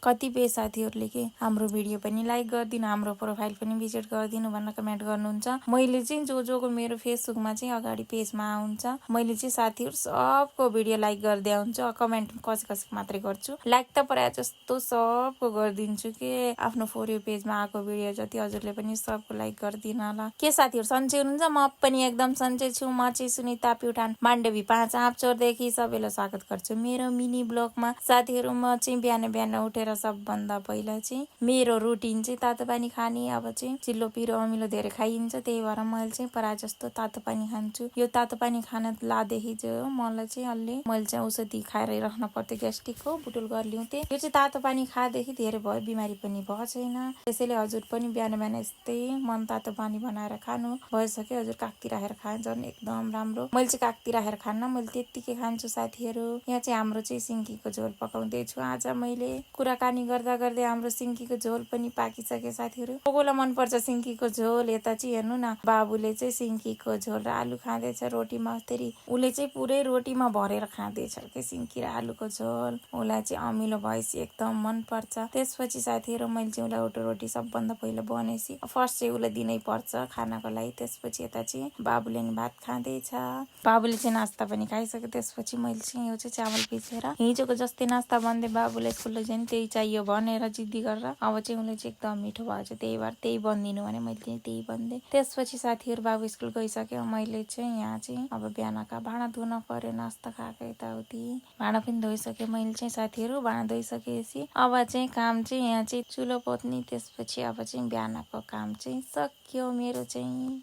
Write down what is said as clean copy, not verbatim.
कतिपय साथीहरूले के हाम्रो भिडियो पनि लाइक गरिदिनु, हाम्रो प्रोफाइल पनि भिजिट गरिदिनु भनेर कमेन्ट गर्नुहुन्छ। मैले चाहिँ जो मेरो फेसबुकमा चाहिँ अगाडि पेजमा आउँछ, मैले चाहिँ साथीहरू सबको भिडियो लाइक गर्दै आउँछु। कमेन्ट कसैको मात्रै गर्छु, लाइक त प्रायः जस्तो सबको गरिदिन्छु के। आफ्नो फोर यू पेजमा आएको भिडियो जति हजुरले पनि सबको लाइक गरिदिनु होला। के साथीहरू सन्चै हुनुहुन्छ? म पनि एकदम सन्चै छु। म चाहिँ सुनिता प्युठान माण्डवी 5 आँपचौरदेखि सबैलाई स्वागत गर्छु मेरो मिनी ब्लगमा। साथीहरू म चाहिँ बिहान उठेर सबभन्दा पहिला चाहिँ मेरो रुटिन चाहिँ तातो पानी खाने। अब चाहिँ चिल्लो पिरो अमिलो धेरै खाइन्छ, त्यही भएर मैले चाहिँ प्रायः जस्तो तातो पानी खान्छु। यो तातो पानी खान लादेखि चाहिँ मलाई चाहिँ अलि मैले चाहिँ औषधि खाएर राख्न पर्थ्यो ग्यास्ट्रिकको, बुटुल गरिलिउँथे। यो चाहिँ तातो पानी खाएदेखि धेरै भयो, बिमारी पनि भएको छैन। त्यसैले हजुर पनि बिहान यस्तै मन तातो पानी बनाएर खानु भइसक्यो। हजुर कागती राखेर खाए झन् एकदम राम्रो। मैले चाहिँ कागती राखेर खान्न, मैले त्यत्तिकै खान्छु साथीहरू। यहाँ चाहिँ हाम्रो चाहिँ सिन्कीको झोल पकाउँदैछु आज मैले। कुराकानी गर्दा गर्दै हाम्रो सिन्कीको झोल पनि पाकिसक्यो साथीहरू। कोकोलाई मनपर्छ सिन्कीको झोल। यता चाहिँ हेर्नु न, बाबुले चाहिँ सिन्कीको झोल र आलु खाँदैछ रोटीमा। फेरि उसले चाहिँ पुरै रोटीमा भरेर खाँदैछ के सिन्की र आलुको झोल। उसलाई चाहिँ अमिलो भएपछि एकदम मनपर्छ। त्यसपछि साथीहरू मैले चाहिँ उसलाई रोटी सबभन्दा पहिला बनाएपछि फर्स्ट चाहिँ उसलाई दिनै पर्छ खानाको लागि। त्यसपछि यता चाहिँ बाबुले नि भात खाँदैछ। बाबुले चाहिँ नास्ता पनि खाइसक्यो। त्यसपछि मैले चाहिँ यो चाहिँ चामल पिसेर हिजोको जस्तै नास्ता बन्दै बाबुले स्कुल लैजाने त्यही चाहियो भनेर जिद्दी गरेर अब चाहिँ उसले चाहिँ एकदम मिठो भएछ, त्यही भएर त्यही बनिदिनु भने मैले चाहिँ त्यही बनिदिएँ। त्यसपछि साथीहरू बाबु स्कुल गइसक्यो। मैले चाहिँ यहाँ चाहिँ अब बिहानका भाँडा धुन पर्यो, नास्ता खाएको यताउति भाँडा पनि धोइसकेँ मैले चाहिँ साथीहरू। भाँडा धोइसकेपछि अब चाहिँ काम चाहिँ यहाँ चाहिँ चुलो पोत्ने। त्यसपछि अब चाहिँ बिहानको काम चाहिँ सक्यो मेरो चाहिँ।